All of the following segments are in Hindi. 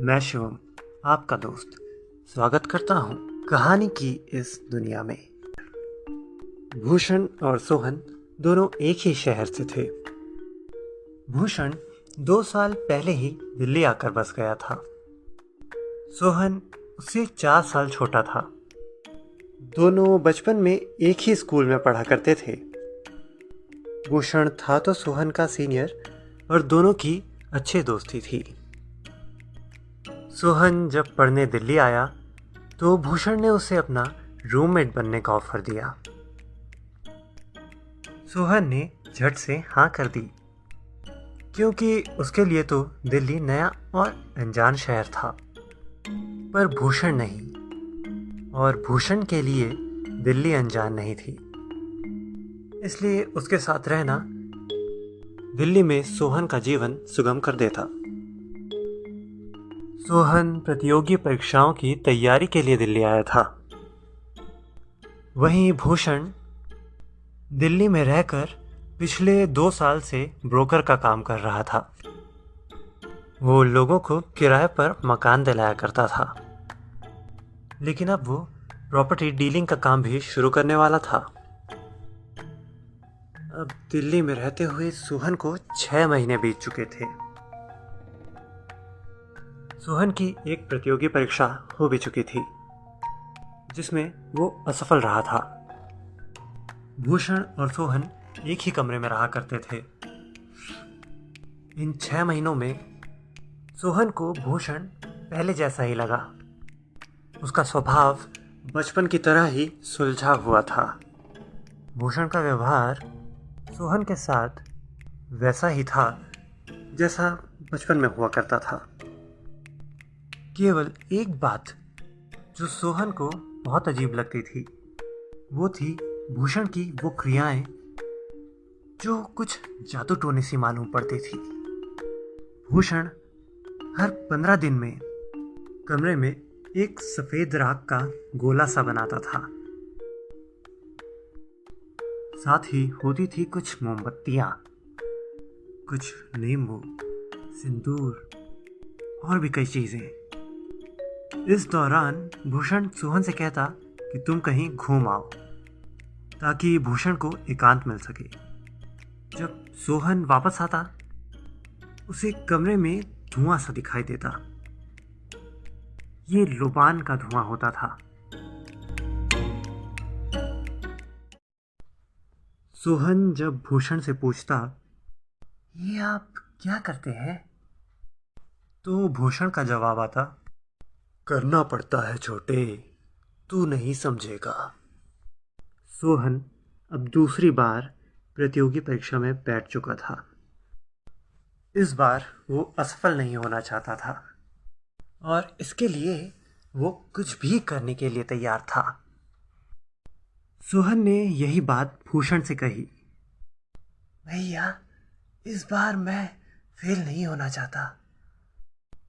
मैं शिवम, आपका दोस्त, स्वागत करता हूँ कहानी की इस दुनिया में। भूषण और सोहन दोनों एक ही शहर से थे। भूषण 2 साल पहले ही दिल्ली आकर बस गया था। सोहन उससे 4 साल छोटा था। दोनों बचपन में एक ही स्कूल में पढ़ा करते थे। भूषण था तो सोहन का सीनियर और दोनों की अच्छी दोस्ती थी। सोहन जब पढ़ने दिल्ली आया तो भूषण ने उसे अपना रूममेट बनने का ऑफर दिया। सोहन ने झट से हाँ कर दी, क्योंकि उसके लिए तो दिल्ली नया और अनजान शहर था। पर भूषण नहीं, और भूषण के लिए दिल्ली अनजान नहीं थी। इसलिए उसके साथ रहना दिल्ली में सोहन का जीवन सुगम कर देता। सोहन प्रतियोगी परीक्षाओं की तैयारी के लिए दिल्ली आया था। वहीं भूषण दिल्ली में रहकर पिछले 2 साल से ब्रोकर का काम कर रहा था। वो लोगों को किराए पर मकान दिलाया करता था, लेकिन अब वो प्रॉपर्टी डीलिंग का काम भी शुरू करने वाला था। अब दिल्ली में रहते हुए सोहन को 6 महीने बीत चुके थे। सोहन की एक प्रतियोगी परीक्षा हो भी चुकी थी, जिसमें वो असफल रहा था। भूषण और सोहन एक ही कमरे में रहा करते थे। इन 6 महीनों में सोहन को भूषण पहले जैसा ही लगा। उसका स्वभाव बचपन की तरह ही सुलझा हुआ था। भूषण का व्यवहार सोहन के साथ वैसा ही था जैसा बचपन में हुआ करता था। केवल एक बात जो सोहन को बहुत अजीब लगती थी, वो थी भूषण की वो क्रियाएं जो कुछ जादू टोने सी मालूम पड़ती थी। भूषण हर 15 दिन में कमरे में एक सफेद राख का गोला सा बनाता था। साथ ही होती थी कुछ मोमबत्तियां, कुछ नींबू, सिंदूर और भी कई चीजें। इस दौरान भूषण सोहन से कहता कि तुम कहीं घूम आओ, ताकि भूषण को एकांत मिल सके। जब सोहन वापस आता, उसे कमरे में धुआं सा दिखाई देता। ये लुबान का धुआं होता था। सोहन जब भूषण से पूछता, ये आप क्या करते हैं, तो भूषण का जवाब आता, करना पड़ता है छोटे, तू नहीं समझेगा। सोहन अब दूसरी बार प्रतियोगी परीक्षा में बैठ चुका था। इस बार वो असफल नहीं होना चाहता था, और इसके लिए वो कुछ भी करने के लिए तैयार था। सोहन ने यही बात भूषण से कही, भैया, इस बार मैं फेल नहीं होना चाहता।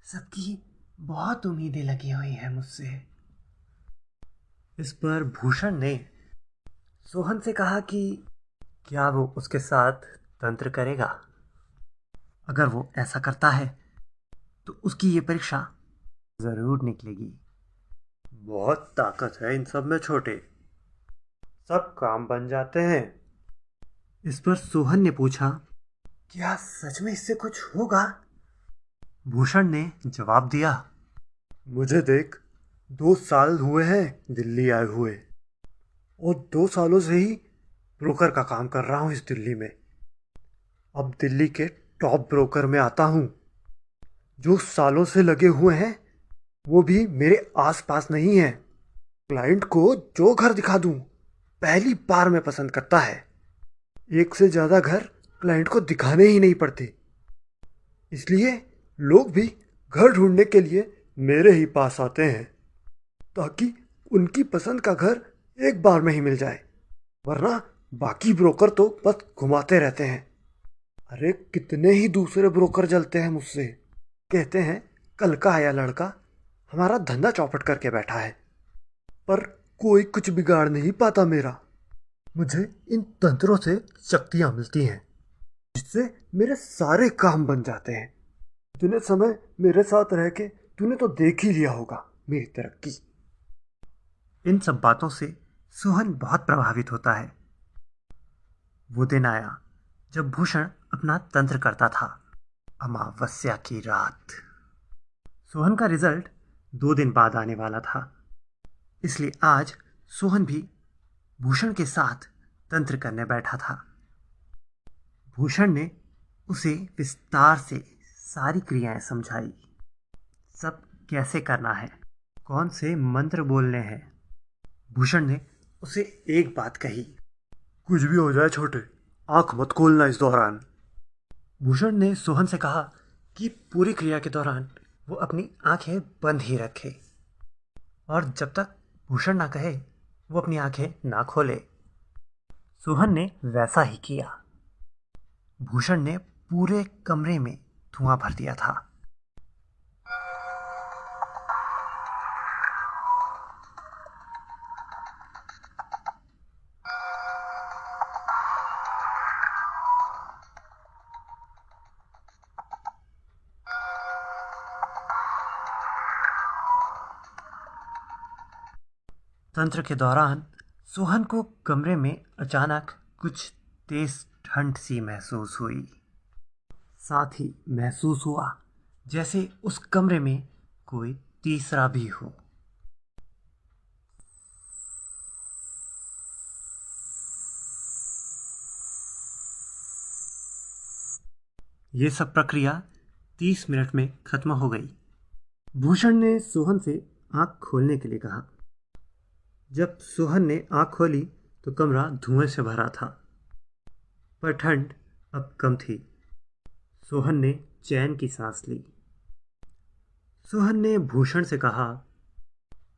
सबकी बहुत उम्मीदें लगी हुई हैं मुझसे। इस पर भूषण ने सोहन से कहा कि क्या वो उसके साथ तंत्र करेगा। अगर वो ऐसा करता है तो उसकी ये परीक्षा जरूर निकलेगी। बहुत ताकत है इन सब में छोटे, सब काम बन जाते हैं। इस पर सोहन ने पूछा, क्या सच में इससे कुछ होगा? भूषण ने जवाब दिया, मुझे देख, 2 साल हुए हैं दिल्ली आए हुए, और 2 सालों से ही ब्रोकर का काम कर रहा हूं इस दिल्ली में। अब दिल्ली के टॉप ब्रोकर में आता हूं। जो सालों से लगे हुए हैं वो भी मेरे आसपास नहीं है। क्लाइंट को जो घर दिखा दूं, पहली बार में पसंद करता है। एक से ज्यादा घर क्लाइंट को दिखाने ही नहीं पड़ते, इसलिए लोग भी घर ढूंढने के लिए मेरे ही पास आते हैं, ताकि उनकी पसंद का घर एक बार में ही मिल जाए। वरना बाकी ब्रोकर तो बस घुमाते रहते हैं। अरे कितने ही दूसरे ब्रोकर जलते हैं मुझसे, कहते हैं कल का आया लड़का हमारा धंधा चौपट करके बैठा है। पर कोई कुछ बिगाड़ नहीं पाता मेरा। मुझे इन तंत्रों से शक्तियां मिलती हैं, जिससे मेरे सारे काम बन जाते हैं। इतने समय मेरे साथ रह के तूने तो देख ही लिया होगा मेरी तरक्की। इन सब बातों से सोहन बहुत प्रभावित होता है। वो दिन आया जब भूषण अपना तंत्र करता था। अमावस्या की रात। सोहन का रिजल्ट 2 दिन बाद आने वाला था, इसलिए आज सोहन भी भूषण के साथ तंत्र करने बैठा था। भूषण ने उसे विस्तार से सारी क्रियाएं समझाई। सब कैसे करना है, कौन से मंत्र बोलने हैं। भूषण ने उसे एक बात कही, कुछ भी हो जाए छोटे, आंख मत खोलना इस दौरान। भूषण ने सोहन से कहा कि पूरी क्रिया के दौरान वो अपनी आंखें बंद ही रखे और जब तक भूषण ना कहे वो अपनी आंखें ना खोले। सोहन ने वैसा ही किया। भूषण ने पूरे कमरे में धुआं भर दिया था। तंत्र के दौरान सोहन को कमरे में अचानक कुछ तेज ठंड सी महसूस हुई। साथ ही महसूस हुआ जैसे उस कमरे में कोई तीसरा भी हो। यह सब प्रक्रिया 30 मिनट में खत्म हो गई। भूषण ने सोहन से आंख खोलने के लिए कहा। जब सोहन ने आंख खोली तो कमरा धुएं से भरा था, पर ठंड अब कम थी। सोहन ने चैन की सांस ली। सोहन ने भूषण से कहा,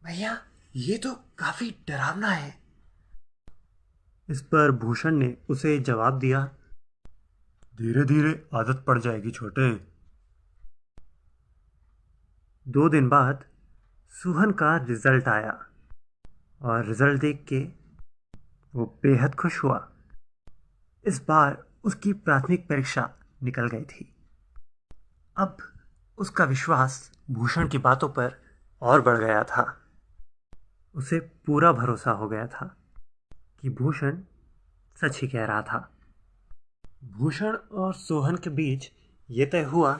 भैया ये तो काफी डरावना है। इस पर भूषण ने उसे जवाब दिया, धीरे धीरे आदत पड़ जाएगी छोटे। 2 दिन बाद सोहन का रिजल्ट आया और रिजल्ट देख के वो बेहद खुश हुआ। इस बार उसकी प्राथमिक परीक्षा निकल गई थी। अब उसका विश्वास भूषण की बातों पर और बढ़ गया था। उसे पूरा भरोसा हो गया था कि भूषण सच ही कह रहा था। भूषण और सोहन के बीच ये तय हुआ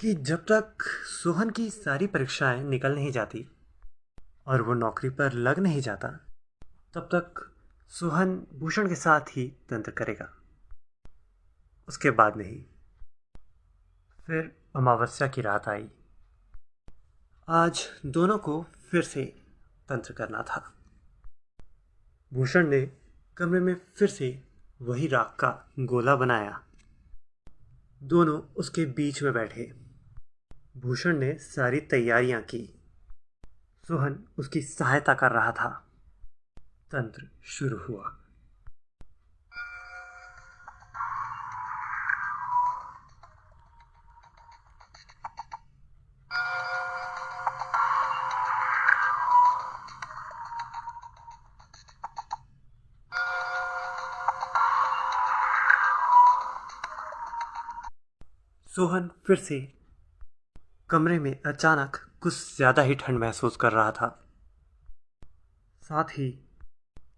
कि जब तक सोहन की सारी परीक्षाएं निकल नहीं जाती और वो नौकरी पर लग नहीं जाता, तब तक सोहन भूषण के साथ ही तंत्र करेगा। उसके बाद नहीं। फिर अमावस्या की रात आई। आज दोनों को फिर से तंत्र करना था। भूषण ने कमरे में फिर से वही राख का गोला बनाया। दोनों उसके बीच में बैठे। भूषण ने सारी तैयारियां की। सोहन उसकी सहायता कर रहा था। तंत्र शुरू हुआ। सोहन फिर से कमरे में अचानक कुछ ज्यादा ही ठंड महसूस कर रहा था। साथ ही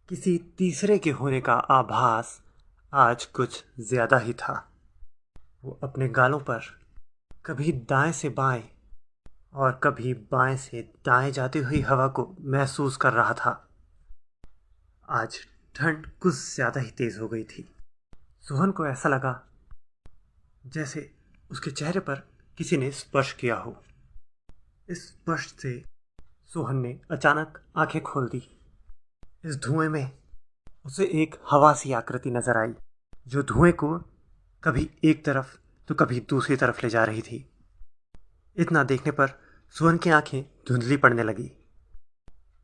किसी तीसरे के होने का आभास आज कुछ ज्यादा ही था। वो अपने गालों पर कभी दाएं से बाएं और कभी बाएं से दाएं जाती हुई हवा को महसूस कर रहा था। आज ठंड कुछ ज्यादा ही तेज हो गई थी। सोहन को ऐसा लगा जैसे उसके चेहरे पर किसी ने स्पर्श किया हो। इस स्पर्श से सोहन ने अचानक आंखें खोल दी। इस धुएं में उसे एक हवा सी आकृति नजर आई, जो धुएं को कभी एक तरफ तो कभी दूसरी तरफ ले जा रही थी। इतना देखने पर सोहन की आंखें धुंधली पड़ने लगी।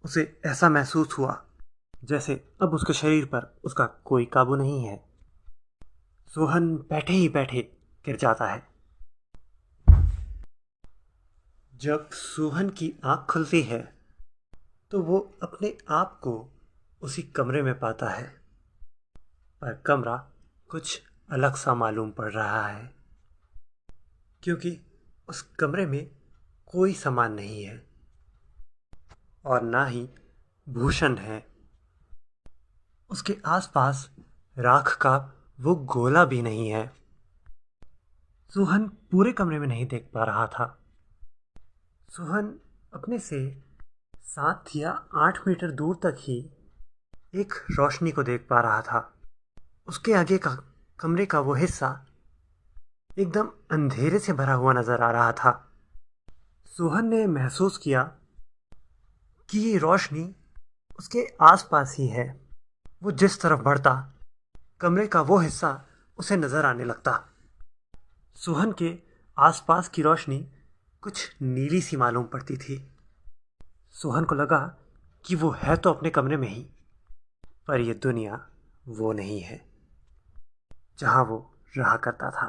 उसे ऐसा महसूस हुआ जैसे अब उसके शरीर पर उसका कोई काबू नहीं है। सोहन बैठे ही बैठे गिर जाता है। जब सोहन की आंख खुलती है तो वो अपने आप को उसी कमरे में पाता है, पर कमरा कुछ अलग सा मालूम पड़ रहा है, क्योंकि उस कमरे में कोई सामान नहीं है और ना ही भूषण है। उसके आसपास राख का वो गोला भी नहीं है। सोहन पूरे कमरे में नहीं देख पा रहा था। सोहन अपने से 7 या 8 मीटर दूर तक ही एक रोशनी को देख पा रहा था। उसके आगे का कमरे का वो हिस्सा एकदम अंधेरे से भरा हुआ नजर आ रहा था। सोहन ने महसूस किया कि ये रोशनी उसके आसपास ही है। वो जिस तरफ बढ़ता, कमरे का वो हिस्सा उसे नजर आने लगता। सोहन के आसपास की रोशनी कुछ नीली सी मालूम पड़ती थी। सोहन को लगा कि वो है तो अपने कमरे में ही, पर यह दुनिया वो नहीं है जहां वो रहा करता था।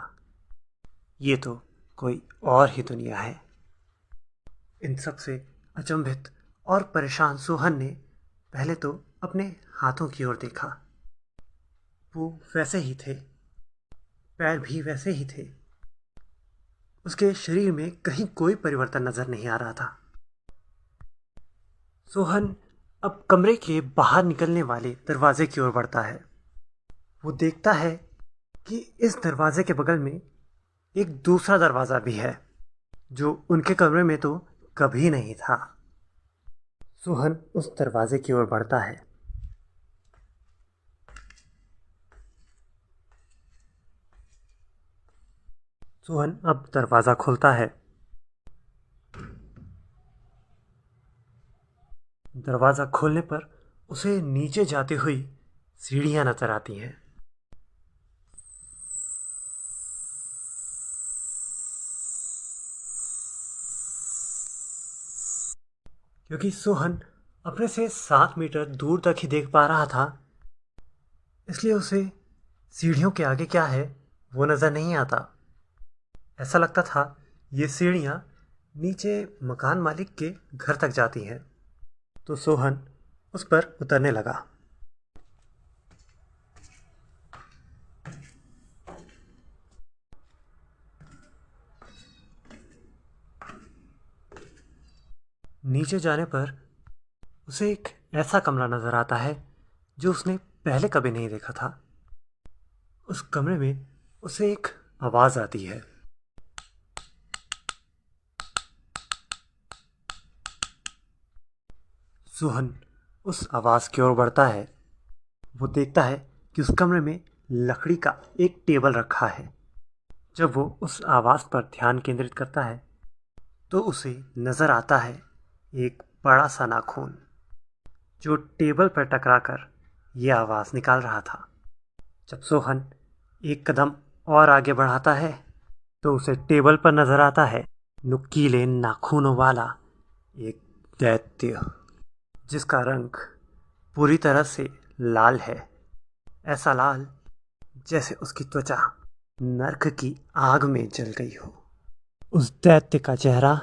ये तो कोई और ही दुनिया है। इन सब से अचंभित और परेशान सोहन ने पहले तो अपने हाथों की ओर देखा। वो वैसे ही थे, पैर भी वैसे ही थे। उसके शरीर में कहीं कोई परिवर्तन नजर नहीं आ रहा था। सोहन अब कमरे के बाहर निकलने वाले दरवाजे की ओर बढ़ता है। वो देखता है कि इस दरवाजे के बगल में एक दूसरा दरवाजा भी है जो उनके कमरे में तो कभी नहीं था। सोहन उस दरवाजे की ओर बढ़ता है। सोहन अब दरवाजा खोलता है। दरवाजा खोलने पर उसे नीचे जाती हुई सीढ़ियां नजर आती हैं। क्योंकि सोहन अपने से 7 मीटर दूर तक ही देख पा रहा था, इसलिए उसे सीढ़ियों के आगे क्या है वो नजर नहीं आता। ऐसा लगता था ये सीढ़ियां नीचे मकान मालिक के घर तक जाती हैं। तो सोहन उस पर उतरने लगा। नीचे जाने पर उसे एक ऐसा कमरा नजर आता है जो उसने पहले कभी नहीं देखा था। उस कमरे में उसे एक आवाज आती है। सोहन उस आवाज की ओर बढ़ता है। वो देखता है कि उस कमरे में लकड़ी का एक टेबल रखा है। जब वो उस आवाज पर ध्यान केंद्रित करता है तो उसे नजर आता है एक बड़ा सा नाखून जो टेबल पर टकराकर यह आवाज निकाल रहा था। जब सोहन एक कदम और आगे बढ़ाता है तो उसे टेबल पर नजर आता है नुकीले नाखूनों वाला एक दैत्य, जिसका रंग पूरी तरह से लाल है। ऐसा लाल जैसे उसकी त्वचा नर्क की आग में जल गई हो। उस दैत्य का चेहरा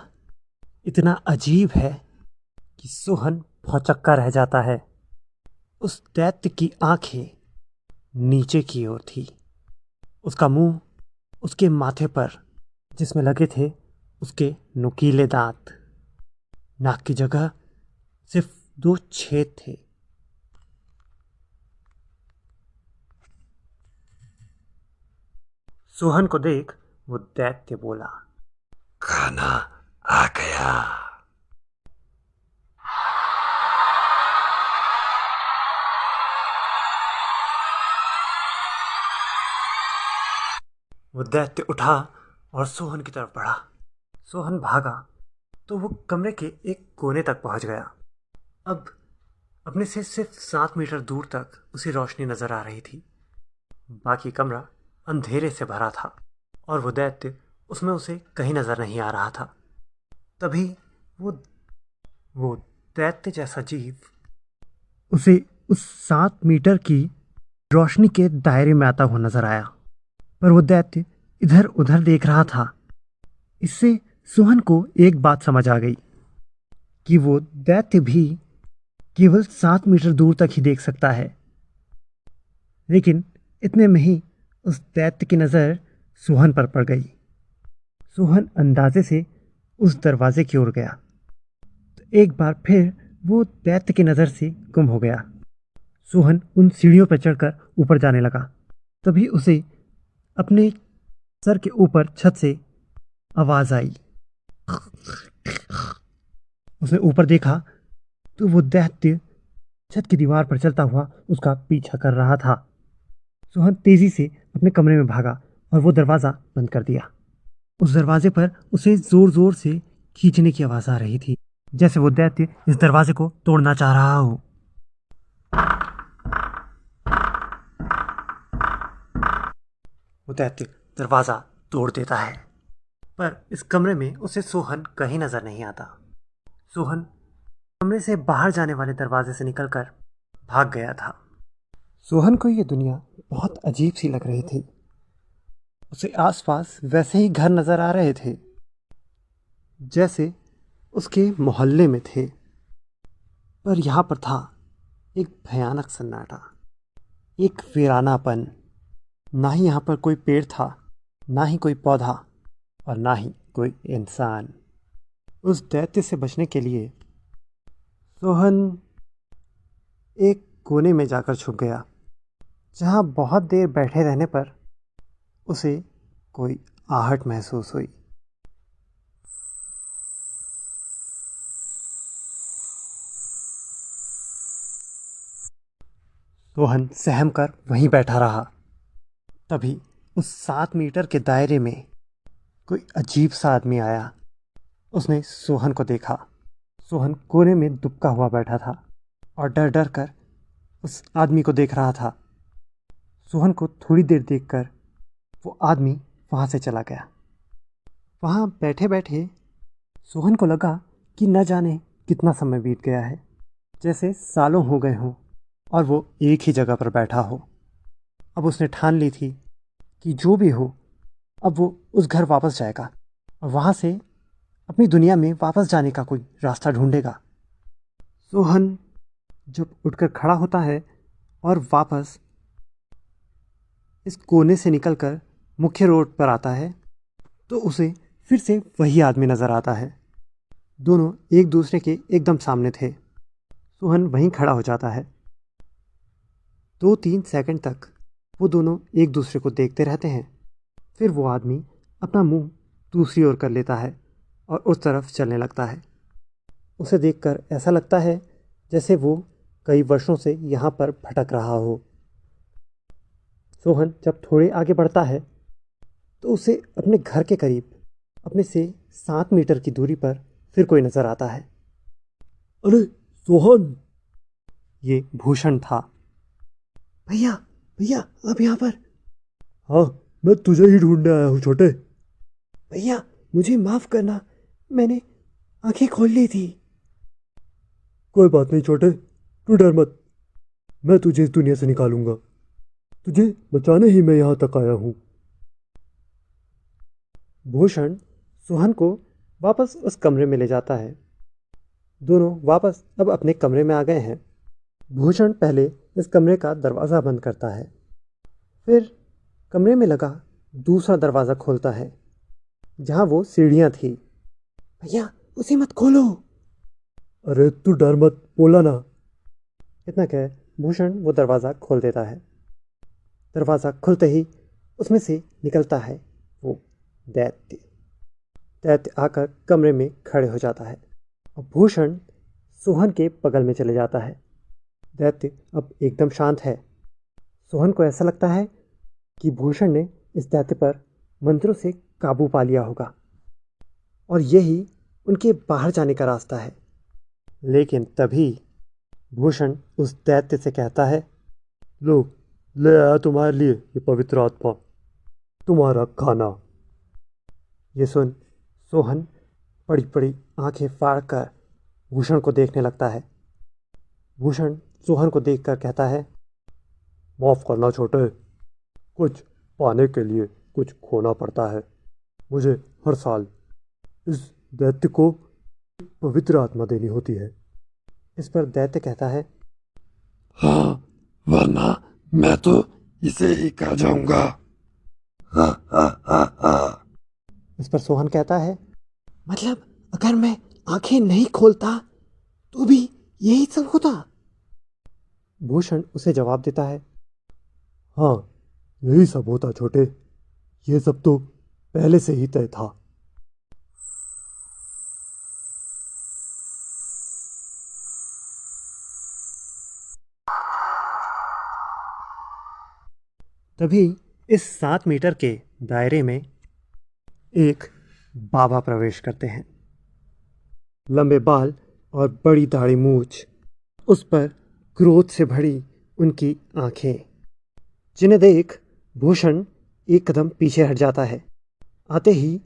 इतना अजीब है कि सोहन भौचक्का रह जाता है। उस दैत्य की आंखें नीचे की ओर थी। उसका मुंह उसके माथे पर जिसमें लगे थे उसके नुकीले दांत। नाक की जगह सिर्फ 2 छेद थे। सोहन को देख वो दैत्य बोला, खाना आ गया। वो दैत्य उठा और सोहन की तरफ बढ़ा। सोहन भागा तो वो कमरे के एक कोने तक पहुंच गया। अब अपने से सिर्फ 7 मीटर दूर तक उसे रोशनी नजर आ रही थी। बाकी कमरा अंधेरे से भरा था और वो दैत्य उसमें उसे कहीं नजर नहीं आ रहा था। तभी वो दैत्य जैसा जीव उसे उस 7 मीटर की रोशनी के दायरे में आता हुआ नजर आया। पर वो दैत्य इधर उधर देख रहा था। इससे सोहन को एक बात समझ आ गई कि वो दैत्य भी केवल 7 मीटर दूर तक ही देख सकता है। लेकिन इतने में ही उस दैत्य की नज़र सोहन पर पड़ गई। सोहन अंदाजे से उस दरवाजे की ओर गया। तो एक बार फिर वो दैत्य की नज़र से गुम हो गया। सोहन उन सीढ़ियों पर चढ़कर ऊपर जाने लगा। तभी उसे अपने सर के ऊपर छत से आवाज आई। उसने ऊपर देखा तो वो दैत्य छत की दीवार पर चलता हुआ उसका पीछा कर रहा था। सोहन तेजी से अपने कमरे में भागा और वो दरवाजा बंद कर दिया। उस दरवाजे पर उसे जोर जोर से खींचने की आवाज आ रही थी, जैसे वो दैत्य इस दरवाजे को तोड़ना चाह रहा हो। वो दैत्य दरवाजा तोड़ देता है, पर इस कमरे में उसे सोहन कहीं नजर नहीं आता। सोहन कमरे से बाहर जाने वाले दरवाजे से निकलकर भाग गया था। सोहन को यह दुनिया बहुत अजीब सी लग रही थी। उसे आसपास वैसे ही घर नजर आ रहे थे जैसे उसके मोहल्ले में थे, पर यहाँ पर था एक भयानक सन्नाटा, एक वीरानापन। ना ही यहाँ पर कोई पेड़ था, ना ही कोई पौधा, और ना ही कोई इंसान। उस दैत्य से बचने के लिए सोहन एक कोने में जाकर छुप गया, जहाँ बहुत देर बैठे रहने पर उसे कोई आहट महसूस हुई। सोहन सहम कर वहीं बैठा रहा। तभी उस 7 मीटर के दायरे में कोई अजीब सा आदमी आया। उसने सोहन को देखा। सोहन कोने में दुबका हुआ बैठा था और डर डर कर उस आदमी को देख रहा था। सोहन को थोड़ी देर देखकर वो आदमी वहाँ से चला गया। वहाँ बैठे बैठे सोहन को लगा कि न जाने कितना समय बीत गया है, जैसे सालों हो गए हों और वो एक ही जगह पर बैठा हो। अब उसने ठान ली थी कि जो भी हो, अब वो उस घर वापस जाएगा और वहाँ से अपनी दुनिया में वापस जाने का कोई रास्ता ढूंढेगा। सोहन जब उठकर खड़ा होता है और वापस इस कोने से निकलकर मुख्य रोड पर आता है, तो उसे फिर से वही आदमी नजर आता है। दोनों एक दूसरे के एकदम सामने थे। सोहन वहीं खड़ा हो जाता है। 2-3 सेकंड तक वो दोनों एक दूसरे को देखते रहते हैं। फिर वो आदमी अपना मुंह दूसरी ओर कर लेता है और उस तरफ चलने लगता है। उसे देखकर ऐसा लगता है जैसे वो कई वर्षों से यहाँ पर भटक रहा हो। सोहन जब थोड़े आगे बढ़ता है तो उसे अपने घर के करीब अपने से 7 मीटर की दूरी पर फिर कोई नजर आता है। अरे सोहन! ये भूषण था। भैया भैया, आप यहाँ पर? हाँ, मैं तुझे ही ढूंढने आया हूँ छोटे। भैया मुझे माफ करना, मैंने आंखें खोल ली थी। कोई बात नहीं छोटे, तू डर मत। मैं तुझे इस दुनिया से निकालूंगा। तुझे बचाने ही मैं यहाँ तक आया हूँ। भूषण सोहन को वापस उस कमरे में ले जाता है। दोनों वापस अब अपने कमरे में आ गए हैं। भूषण पहले इस कमरे का दरवाज़ा बंद करता है, फिर कमरे में लगा दूसरा दरवाज़ा खोलता है जहाँ वो सीढ़ियाँ थी। भैया उसे मत खोलो। अरे तू डर मत, बोला ना। इतना कह भूषण वो दरवाज़ा खोल देता है। दरवाज़ा खुलते ही उसमें से निकलता है वो दैत्य। दैत्य आकर कमरे में खड़े हो जाता है और भूषण सोहन के बगल में चले जाता है। दैत्य अब एकदम शांत है। सोहन को ऐसा लगता है कि भूषण ने इस दैत्य पर मंत्रों से काबू पा लिया होगा और यही उनके बाहर जाने का रास्ता है। लेकिन तभी भूषण उस दैत्य से कहता है, लो, ले आया तुम्हारे लिए ये पवित्र आत्मा, तुम्हारा खाना। ये सुन सोहन बड़ी बड़ी आंखें फाड़ कर भूषण को देखने लगता है। भूषण सोहन को देखकर कहता है, माफ करना छोटे, कुछ पाने के लिए कुछ खोना पड़ता है। मुझे हर साल इस दैत्य को पवित्र आत्मा देनी होती है। इस पर दैत्य कहता है, हाँ, वरना मैं तो इसे ही खा जाऊंगा। हाँ हाँ हाँ हाँ। इस पर सोहन कहता है, मतलब अगर मैं आंखें नहीं खोलता तो भी यही सब होता? भूषण उसे जवाब देता है, हाँ, यही सब होता छोटे। ये सब तो पहले से ही तय था। तभी इस 7 मीटर के दायरे में एक बाबा प्रवेश करते हैं। लंबे बाल और बड़ी दाढ़ी मूछ, उस पर क्रोध से भरी उनकी आंखें, जिन्हें देख भूषण एक कदम पीछे हट जाता है। आते ही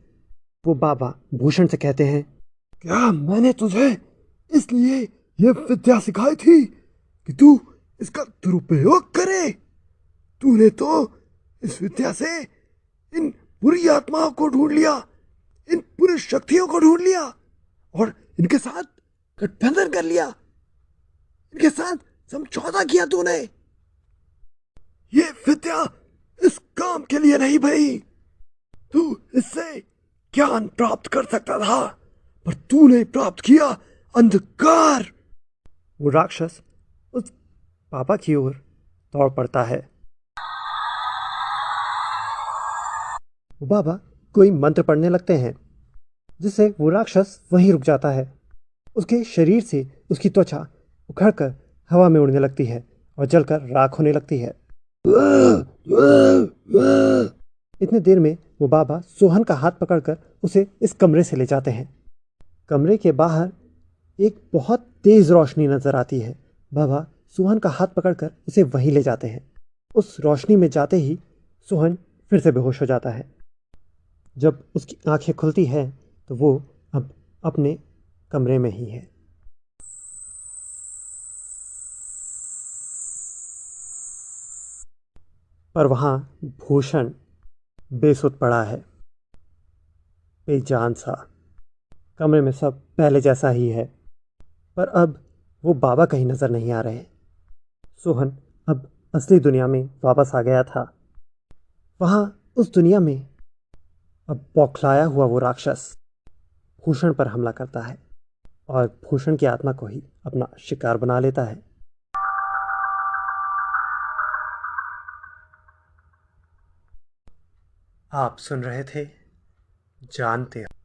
वो बाबा भूषण से कहते हैं, क्या मैंने तुझे इसलिए ये विद्या सिखाई थी कि तू इसका दुरुपयोग करे? तूने तो इस विद्या से इन बुरी आत्माओं को ढूंढ लिया, इन बुरी शक्तियों को ढूंढ लिया और इनके साथ गठबंधन कर लिया, इनके साथ समझौता किया तूने। ये विद्या इस काम के लिए नहीं भाई। तू इससे ज्ञान प्राप्त कर सकता था, पर तूने प्राप्त किया अंधकार। वो राक्षस उस बाबा की ओर दौड़ पड़ता है। वो बाबा कोई मंत्र पढ़ने लगते हैं, जिससे वो राक्षस वहीं रुक जाता है। उसके शरीर से उसकी त्वचा उखड़कर हवा में उड़ने लगती है और जलकर राख होने लगती है। इतने देर में वो बाबा सोहन का हाथ पकड़कर उसे इस कमरे से ले जाते हैं। कमरे के बाहर एक बहुत तेज रोशनी नजर आती है। बाबा सोहन का हाथ पकड़कर उसे वहीं ले जाते हैं। उस रोशनी में जाते ही सोहन फिर से बेहोश हो जाता है। जब उसकी आंखें खुलती हैं तो वो अब अपने कमरे में ही है। पर वहाँ भूषण बेसुध पड़ा है, बेजान सा। कमरे में सब पहले जैसा ही है, पर अब वो बाबा कहीं नजर नहीं आ रहे। सोहन अब असली दुनिया में वापस आ गया था। वहाँ उस दुनिया में अब बौखलाया हुआ वो राक्षस भूषण पर हमला करता है और भूषण की आत्मा को ही अपना शिकार बना लेता है। आप सुन रहे थे जानते हो।